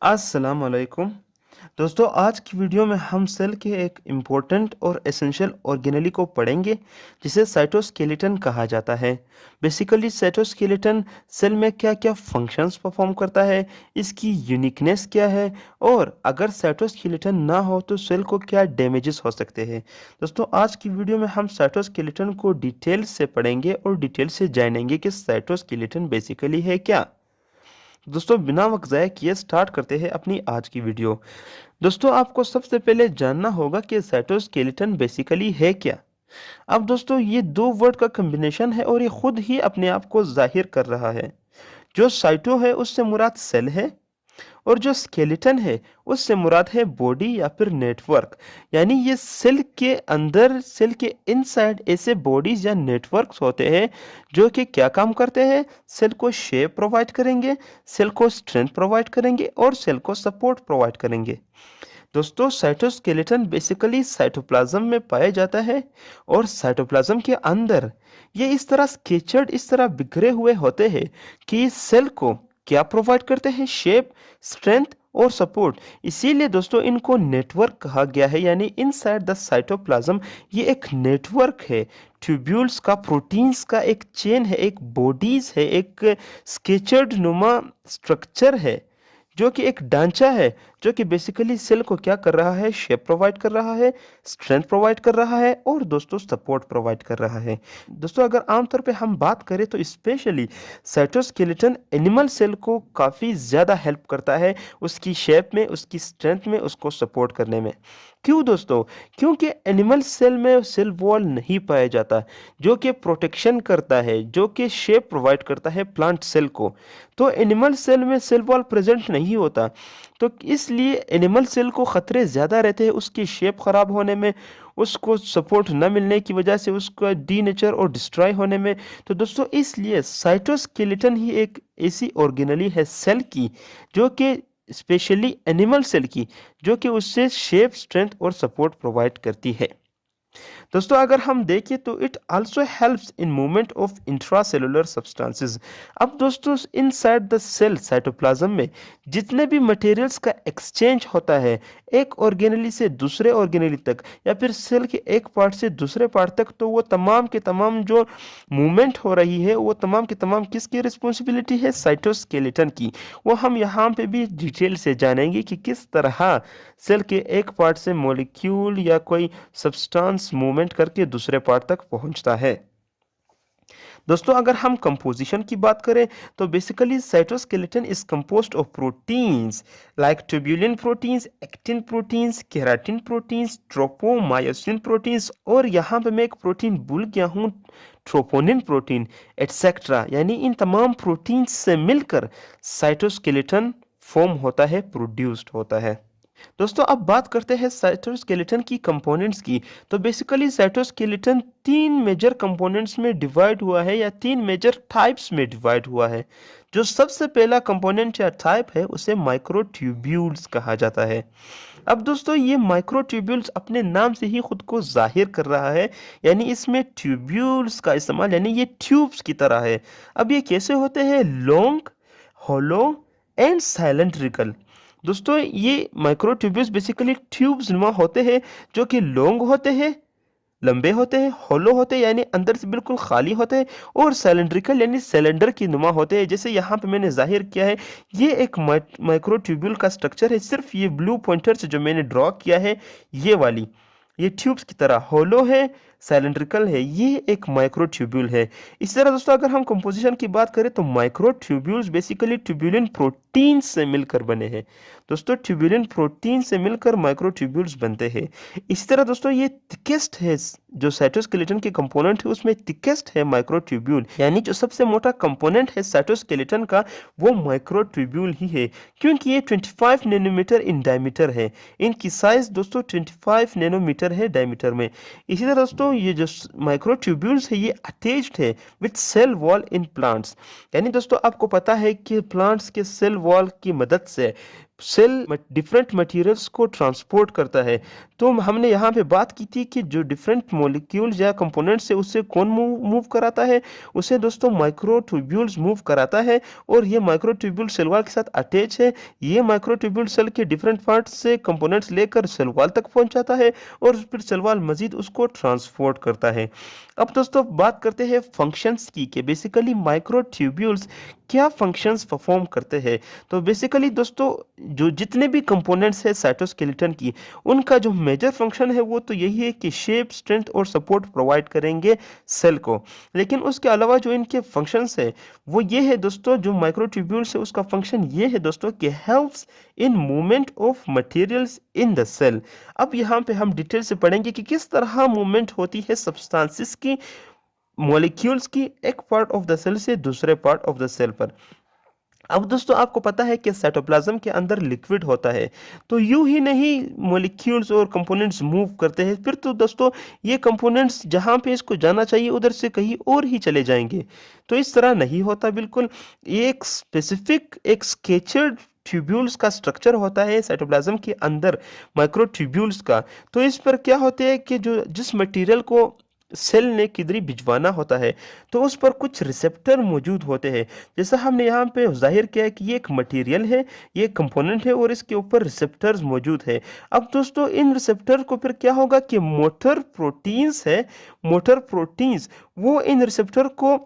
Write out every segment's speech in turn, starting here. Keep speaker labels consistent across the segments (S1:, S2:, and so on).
S1: अस्सलाम वालेकुम। दोस्तों आज की वीडियो में हम सेल के एक इम्पोर्टेंट और एसेंशियल ऑर्गेनेली को पढ़ेंगे जिसे साइटोस्केलेटन कहा जाता है। बेसिकली साइटोस्केलेटन सेल में क्या-क्या फंक्शंस परफॉर्म करता है, इसकी यूनिकनेस क्या है और अगर साइटोस्केलेटन ना हो तो सेल को क्या डैमेजेस हो सकते हैं। दोस्तों आज की वीडियो में हम साइटोस्केलेटन को डिटेल से पढ़ेंगे और डिटेल से जानेंगे कि साइटोस्केलेटन बेसिकली है क्या। दोस्तों बिना वक्त ज़ाया किए स्टार्ट करते हैं अपनी आज की वीडियो। दोस्तों आपको सबसे पहले जानना होगा कि साइटोस्केलेटन बेसिकली है क्या। अब दोस्तों ये दो वर्ड का कॉम्बिनेशन है और ये खुद ही अपने आप को जाहिर कर रहा है। जो साइटो है उससे मुराद सेल है और जो स्केलेटन है उससे मुराद है बॉडी या फिर नेटवर्क। यानी ये सेल के अंदर, सेल के इनसाइड ऐसे बॉडीज या नेटवर्क्स होते हैं जो कि क्या काम करते हैं, सेल को शेप प्रोवाइड करेंगे, सेल को स्ट्रेंथ प्रोवाइड करेंगे और सेल को सपोर्ट प्रोवाइड करेंगे। दोस्तों साइटोस्केलेटन बेसिकली साइटोप्लाज्म में पाया जाता है और साइटोप्लाज्म के अंदर ये इस तरह स्केचर्ड, इस तरह बिखरे हुए होते हैं कि सेल को क्या प्रोवाइड करते हैं, शेप, स्ट्रेंथ और सपोर्ट। इसीलिए दोस्तों इनको नेटवर्क कहा गया है। यानी इनसाइड द साइटोप्लाज्म ये एक नेटवर्क है, ट्यूब्यूल्स का, प्रोटीन्स का एक चेन है, एक बॉडीज है, एक स्केचर्ड नुमा स्ट्रक्चर है जो कि एक ढांचा है जो कि बेसिकली सेल को क्या कर रहा है, शेप प्रोवाइड कर रहा है, स्ट्रेंथ प्रोवाइड कर रहा है और दोस्तों सपोर्ट प्रोवाइड कर रहा है। दोस्तों अगर आमतौर पे हम बात करें तो स्पेशली साइटोस्केलेटन एनिमल सेल को काफ़ी ज़्यादा हेल्प करता है उसकी शेप में, उसकी स्ट्रेंथ में, उसको सपोर्ट करने में। क्यों दोस्तों? क्योंकि एनिमल सेल में सेल वॉल नहीं पाया जाता जो कि प्रोटेक्शन करता है, जो कि शेप प्रोवाइड करता है प्लांट सेल को। तो एनिमल सेल में सेल वॉल प्रेजेंट नहीं होता, तो इसलिए एनिमल सेल को ख़तरे ज़्यादा रहते हैं उसकी शेप ख़राब होने में, उसको सपोर्ट न मिलने की वजह से उसका डीनेचर और डिस्ट्रॉय होने में। तो दोस्तों इसलिए साइटोस्केलेटन ही एक ऐसी ऑर्गेनेली है सेल की जो कि स्पेशली एनिमल सेल की, जो कि उससे शेप, स्ट्रेंथ और सपोर्ट प्रोवाइड करती है। दोस्तों अगर हम देखें तो it also helps in movement of intracellular substances. अब दोस्तों इनसाइड द सेल साइटोप्लाज्म में जितने भी मटेरियल्स का एक्सचेंज होता है एक ऑर्गेनेली से दूसरे ऑर्गेनेली तक या फिर सेल के एक पार्ट से दूसरे पार्ट तक, तो वो तमाम के तमाम जो मूवमेंट हो रही है वो तमाम के तमाम किसकी रिस्पॉन्सिबिलिटी है, साइटोस्केलेटन की। वो हम यहाँ पे भी डिटेल से जानेंगे कि किस तरह सेल के एक पार्ट से मॉलिक्यूल या कोई सब्सटेंस मूवमेंट करके दूसरे पार्ट तक पहुंचता है। दोस्तों अगर हम कंपोजिशन की बात करें तो basically cytoskeleton is composed of proteins like tubulin proteins, actin proteins, keratin proteins, tropomyosin proteins और यहाँ पे मैं एक प्रोटीन भूल गया हूँ, ट्रोपोनिन प्रोटीन एटसेट्रा। यानी इन तमाम प्रोटीन्स से मिलकर साइटोस्केलेटन फॉर्म होता है, प्रोड्यूस्ड होता है। दोस्तों अब बात करते हैं साइटोस्केलेटन की कंपोनेंट्स की। तो बेसिकली साइटोस्केलेटन तीन मेजर कंपोनेंट्स में डिवाइड हुआ है या तीन मेजर टाइप्स में डिवाइड हुआ है। जो सबसे पहला कंपोनेंट या टाइप है उसे माइक्रोट्यूब्यूल्स कहा जाता है। अब दोस्तों ये माइक्रोट्यूब्यूल्स अपने नाम से ही खुद को जाहिर कर रहा है, यानी इसमें ट्यूब्यूल्स का इस्तेमाल, यानी ये ट्यूब्स की तरह है। अब ये कैसे होते हैं? Long, hollow and cylindrical. दोस्तों ये माइक्रोट्यूब्यूल्स बेसिकली ट्यूब्स नुमा होते हैं जो कि लॉन्ग होते हैं, लंबे होते हैं, होलो होते हैं यानी अंदर से बिल्कुल खाली होते हैं और सिलेंड्रिकल यानी सिलेंडर की नुमा होते हैं। जैसे यहाँ पे मैंने जाहिर किया है ये एक माइक्रोट्यूब्यूल का स्ट्रक्चर है। सिर्फ ये ब्लू पॉइंटर से जो मैंने ड्रॉ किया है ये वाली, ये ट्यूब्स की तरह होलो है, सिलेंड्रिकल है, ये एक माइक्रोट्यूब्यूल है। इसी तरह दोस्तों अगर हम कंपोजिशन की बात करें तो माइक्रोट्यूब्यूल्स बेसिकली ट्यूबुलिन प्रोटीन से मिलकर बने हैं। दोस्तों ट्यूबुलिन प्रोटीन से मिलकर माइक्रोट्यूब्यूल्स बनते हैं। इसी तरह दोस्तों ये थिकेस्ट है, जो साइटोस्केलेटन के कंपोनेंट है उसमें थिकेस्ट है माइक्रोट्यूब्यूल, यानी जो सबसे मोटा कंपोनेंट है साइटोस्केलेटन का वो माइक्रोट्यूब्यूल ही है, क्योंकि ये 25 नैनोमीटर इन डायमीटर है। इनकी साइज दोस्तों 25 नैनोमीटर है डायमीटर में। इसी तरह दोस्तों दोस्तों ये जो माइक्रोट्यूब्यूल्स है ये अटैच्ड है with cell wall in plants. यानी दोस्तों आपको पता है कि प्लांट्स के सेल वॉल की मदद से सेल डिफरेंट मटेरियल्स को ट्रांसपोर्ट करता है। तो हमने यहाँ पे बात की थी कि जो डिफरेंट मॉलिक्यूल्स या कंपोनेंट्स है उससे कौन मूव कराता है, उसे दोस्तों माइक्रोट्यूब्यूल्स मूव कराता है। और ये माइक्रोट्यूब्यूल सेल वॉल के साथ अटैच है। ये माइक्रोट्यूब्यूल सेल के डिफरेंट पार्ट्स से कंपोनेंट्स लेकर सेल वॉल तक पहुंचाता है और फिर सेल वॉल मजीद उसको ट्रांसपोर्ट करता है। अब दोस्तों बात करते हैं फंक्शंस की कि बेसिकली माइक्रोट्यूब्यूल्स क्या फंक्शंस परफॉर्म करते हैं। तो बेसिकली दोस्तों जो जितने भी कंपोनेंट्स है साइटोस्केलेटन की, उनका जो मेजर फंक्शन है वो तो यही है कि शेप, स्ट्रेंथ और सपोर्ट प्रोवाइड करेंगे सेल को। लेकिन उसके अलावा जो इनके फंक्शंस है वो ये है दोस्तों, जो माइक्रोट्यूब्यूल्स है उसका फंक्शन ये है दोस्तों कि helps in movement of materials in the cell. अब यहाँ पे हम डिटेल से पढ़ेंगे कि किस तरह मूवमेंट होती है सब्सटेंसेस की, मॉलिक्यूल्स की एक पार्ट ऑफ द सेल से दूसरे पार्ट ऑफ द सेल पर। अब दोस्तों आपको पता है कि साइटोप्लाज्म के अंदर लिक्विड होता है, तो यूं ही नहीं मॉलिक्यूल्स और कंपोनेंट्स मूव करते हैं, फिर तो दोस्तों ये कंपोनेंट्स जहां पे इसको जाना चाहिए उधर से कहीं और ही चले जाएंगे। तो इस तरह नहीं होता बिल्कुल। ये एक स्पेसिफिक एक स्केचर्ड ट्यूब्यूल्स का स्ट्रक्चर होता है साइटोप्लाज्म के अंदर, माइक्रोट्यूब्यूल्स का। तो इस पर क्या होते हैं कि जो जिस मटेरियल को सेल ने किधर भिजवाना होता है तो उस पर कुछ रिसेप्टर मौजूद होते हैं। जैसा हमने यहाँ पे जाहिर किया है कि ये एक मटेरियल है, ये कंपोनेंट है और इसके ऊपर रिसेप्टर्स मौजूद है। अब दोस्तों इन रिसेप्टर को फिर क्या होगा कि मोटर प्रोटीन्स है, मोटर प्रोटीन्स वो इन रिसेप्टर को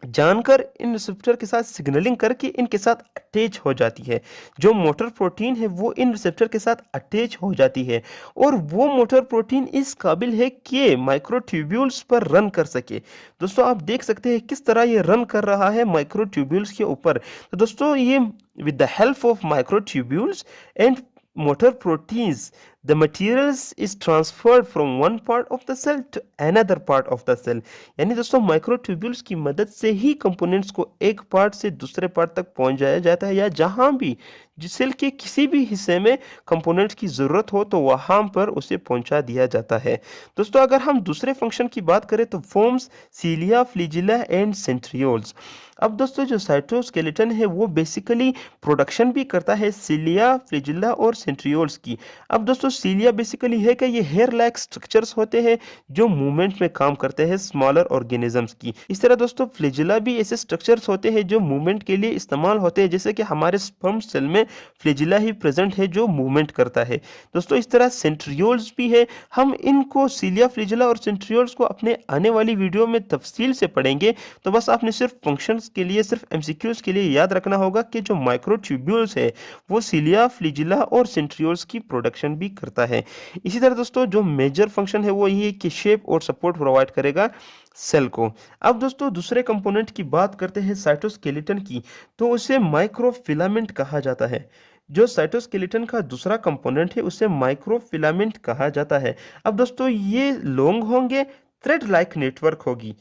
S1: जानकर इन रिसेप्टर के साथ सिग्नलिंग करके इनके साथ अटैच हो जाती है। जो मोटर प्रोटीन है वो इन रिसेप्टर के साथ अटैच हो जाती है और वो मोटर प्रोटीन इस काबिल है कि माइक्रोट्यूब्यूल्स पर रन कर सके। दोस्तों आप देख सकते हैं किस तरह ये रन कर रहा है माइक्रोट्यूब्यूल्स के ऊपर। तो दोस्तों ये with the help of microtubules and motor proteins, the materials is transferred from one part of the cell to another part of the cell। यानी दोस्तों माइक्रोट्यूब्यूल्स की मदद से ही कंपोनेंट्स को एक पार्ट से दूसरे पार्ट तक पहुंचाया जाता है, या जहां भी जिस सेल के किसी भी हिस्से में कंपोनेंट्स की जरूरत हो तो वहां पर उसे पहुंचा दिया जाता है। दोस्तों अगर हम दूसरे फंक्शन की बात करें तो फॉर्म्स सीलिया, फ्लैजिला एंड सेंट्रियोल्स। अब दोस्तों जो साइटोस्केलेटन है वो बेसिकली प्रोडक्शन भी करता है सीलिया, फ्लैजिला और सेंट्रियोल्स की। अब दोस्तों सीलिया बेसिकली है कि ये हेयर लाइक स्ट्रक्चर्स होते हैं जो मूवमेंट में काम करते हैं स्मॉलर ऑर्गेनिजम्स की। इस तरह दोस्तों फ्लैजिला भी ऐसे स्ट्रक्चर्स होते हैं जो मूवमेंट के लिए इस्तेमाल होते हैं, जैसे कि हमारे स्पर्म सेल में फ्लैजिला ही प्रेजेंट है जो मूवमेंट करता है। दोस्तों इस तरह सेंट्रियोल्स भी है। हम इनको सीलिया, फ्लैजिला और सेंट्रियोल्स को अपने आने वाली वीडियो में तफसील से पढ़ेंगे। तो बस आपने सिर्फ फंक्शंस के लिए, सिर्फ एमसीक्यूज के लिए याद रखना होगा कि जो माइक्रोट्यूब्यूल्स है वो सीलिया, फ्लैजिला और सेंट्रियोल्स की प्रोडक्शन भी करता है। इसी तरह दोस्तों जो मेजर फंक्शन है वो यही है कि शेप और सपोर्ट प्रोवाइड करेगा सेल को। अब दोस्तों दूसरे कंपोनेंट की बात करते हैं साइटोस्केलेटन की, तो उसे माइक्रोफिलामेंट कहा जाता है। जो साइटोस्केलेटन का दूसरा कंपोनेंट है उसे माइक्रोफिलामेंट कहा जाता है। अब दोस्तों ये लॉन्ग होंगे, थ्रेड लाइक नेटवर्क होगी।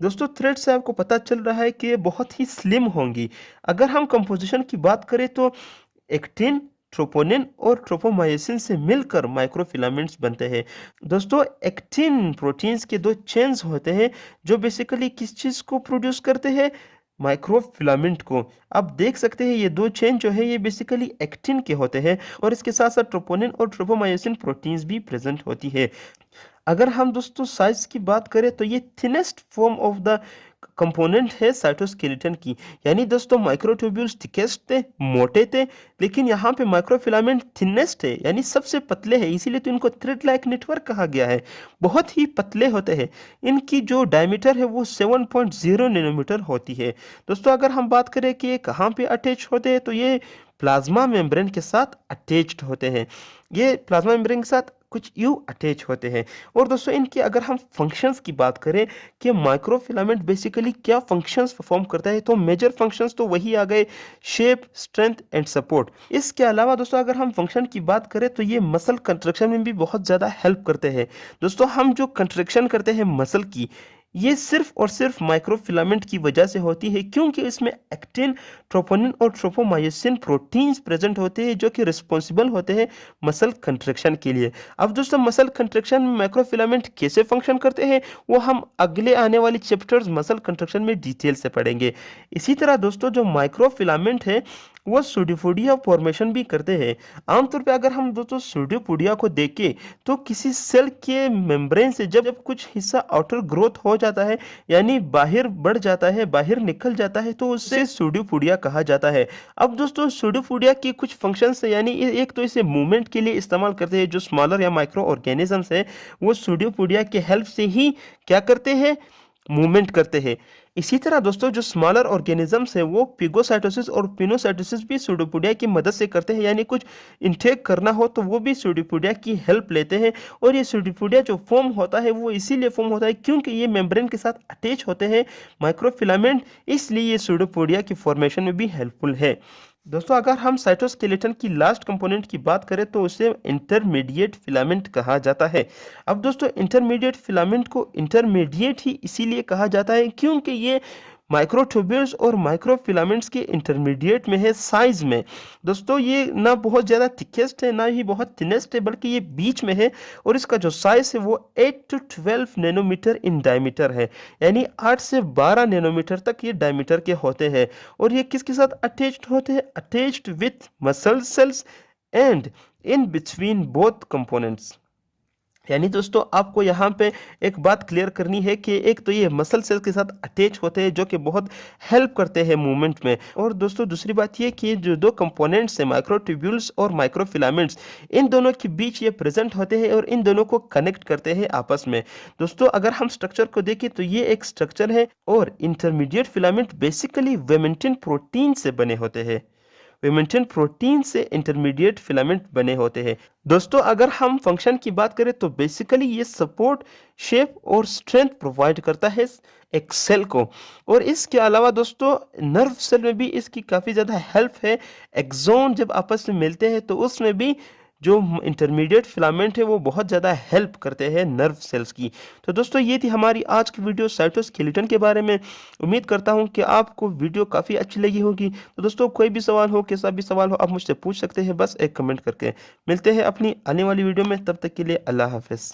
S1: दोस्तों थ्रेड से आपको पता चल रहा है कि ये बहुत ही स्लिम होंगी। अगर हम कंपोजिशन की बात करें तो एक्टिन, ट्रोपोनिन और ट्रोपोमायोसिन से मिलकर माइक्रोफिलामेंट्स बनते हैं। दोस्तों एक्टिन प्रोटीन्स के दो चेन्स होते हैं जो बेसिकली किस चीज को प्रोड्यूस करते हैं, माइक्रोफिलामेंट को। आप देख सकते हैं ये दो चेन जो है ये बेसिकली एक्टिन के होते हैं और इसके साथ साथ ट्रोपोनिन और ट्रोपोमायोसिन प्रोटीन्स भी प्रेजेंट होती है। अगर हम दोस्तों साइज की बात करें तो ये thinnest form of the component है साइटोस्केलेटन की। यानी दोस्तों माइक्रोट्यूब्यूल्स थिकेस्ट थे, मोटे थे, लेकिन यहाँ पे माइक्रोफिलामेंट थिनेस्ट है यानी सबसे पतले हैं, इसीलिए तो इनको थ्रेड लाइक नेटवर्क कहा गया है। बहुत ही पतले होते हैं। इनकी जो डायमीटर है वो 7.0 नैनोमीटर होती है। दोस्तों अगर हम बात करें कि ये कहाँ पे अटैच होते हैं तो ये प्लाज्मा मेम्ब्रेन के साथ अटैच्ड होते हैं। ये प्लाज्मा मेम्ब्रेन के साथ कुछ यू अटैच होते हैं। और दोस्तों इनके अगर हम फंक्शंस की बात करें कि माइक्रोफिलामेंट बेसिकली क्या फंक्शंस परफॉर्म करता है, तो मेजर फंक्शंस तो वही आ गए, शेप, स्ट्रेंथ एंड सपोर्ट। इसके अलावा दोस्तों अगर हम फंक्शन की बात करें तो ये मसल कंट्रक्शन में भी बहुत ज़्यादा हेल्प करते हैं। दोस्तों हम जो कंट्रक्शन करते हैं मसल की, ये सिर्फ और सिर्फ माइक्रोफिलामेंट की वजह से होती है, क्योंकि इसमें एक्टिन, ट्रोपोनिन और ट्रोपोमायोसिन प्रोटीन्स प्रेजेंट होते हैं जो कि रिस्पॉन्सिबल होते हैं मसल कंट्रैक्शन के लिए। अब दोस्तों मसल कंट्रैक्शन में माइक्रोफिलामेंट कैसे फंक्शन करते हैं वो हम अगले आने वाली चैप्टर्स मसल कंट्रैक्शन में डिटेल से पढ़ेंगे। इसी तरह दोस्तों जो माइक्रोफिलामेंट है वो सूडोपोडिया फॉर्मेशन भी करते हैं। आमतौर पे अगर हम दोस्तों सूडोपोडिया को देखें तो किसी सेल के मेम्ब्रेन से जब जब कुछ हिस्सा आउटर ग्रोथ हो जाता है, यानी बाहर बढ़ जाता है, बाहर निकल जाता है, तो उससे सूडोपोडिया कहा जाता है। अब दोस्तों सूडोपोडिया की कुछ फंक्शंस है, यानी एक तो इसे मूवमेंट के लिए इस्तेमाल करते हैं। जो स्मॉलर या माइक्रो ऑर्गेनिजम्स है वो सूडोपोडिया के हेल्प से ही क्या करते हैं, मूवमेंट करते हैं। इसी तरह दोस्तों जो स्मॉलर ऑर्गेनिजम्स है वो पिगोसाइटोसिस और पिनोसाइटोसिस भी सूडोपोडिया की मदद से करते हैं, यानी कुछ इनटेक करना हो तो वो भी सूडोपोडिया की हेल्प लेते हैं। और ये सूडोपोडिया जो फॉर्म होता है वो इसीलिए फॉर्म होता है क्योंकि ये मेम्ब्रेन के साथ अटैच होते हैं माइक्रोफिलामेंट, इसलिए ये सूडोपोडिया की फॉर्मेशन में भी हेल्पफुल है। दोस्तों अगर हम साइटोस्केलेटन की लास्ट कंपोनेंट की बात करें तो उसे इंटरमीडिएट फिलामेंट कहा जाता है। अब दोस्तों इंटरमीडिएट फिलामेंट को इंटरमीडिएट ही इसीलिए कहा जाता है क्योंकि ये माइक्रोट्यूब्यूल्स और माइक्रोफिलामेंट्स के इंटरमीडिएट में है साइज में। दोस्तों ये ना बहुत ज़्यादा थिकेस्ट है ना ही बहुत थिनेस्ट है, बल्कि ये बीच में है। और इसका जो साइज है वो 8 to 12 नैनोमीटर इन डायमीटर है, यानी 8 से 12 नैनोमीटर तक ये डायमीटर के होते हैं। और ये किसके साथ अटैच्ड होते हैं, attached with muscle cells and in between both components. यानी दोस्तों आपको यहाँ पे एक बात क्लियर करनी है कि एक तो ये मसल सेल के साथ अटैच होते हैं जो कि बहुत हेल्प करते हैं मूवमेंट में। और दोस्तों दूसरी बात ये कि जो दो कंपोनेंट्स हैं माइक्रोट्यूब्यूल्स और माइक्रोफिलामेंट्स, इन दोनों के बीच ये प्रेजेंट होते हैं और इन दोनों को कनेक्ट करते हैं आपस में। दोस्तों अगर हम स्ट्रक्चर को देखें तो ये एक स्ट्रक्चर है और इंटरमीडिएट फिलामेंट बेसिकली वेमेंटिन प्रोटीन से बने होते हैं। वेमेंटिन प्रोटीन से इंटरमीडिएट फिलामेंट बने होते हैं। दोस्तों अगर हम फंक्शन की बात करें तो बेसिकली ये सपोर्ट, शेप और स्ट्रेंथ प्रोवाइड करता है एक सेल को। और इसके अलावा दोस्तों नर्व सेल में भी इसकी काफ़ी ज़्यादा हेल्प है। एक्सोन जब आपस में मिलते हैं तो उसमें भी जो इंटरमीडिएट फिलामेंट है वो बहुत ज़्यादा हेल्प करते हैं नर्व सेल्स की। तो दोस्तों ये थी हमारी आज की वीडियो साइटोस्केलेटन के बारे में। उम्मीद करता हूँ कि आपको वीडियो काफ़ी अच्छी लगी होगी। तो दोस्तों कोई भी सवाल हो, कैसा भी सवाल हो, आप मुझसे पूछ सकते हैं बस एक कमेंट करके। मिलते हैं अपनी आने वाली वीडियो में, तब तक के लिए अल्लाह हाफिज़।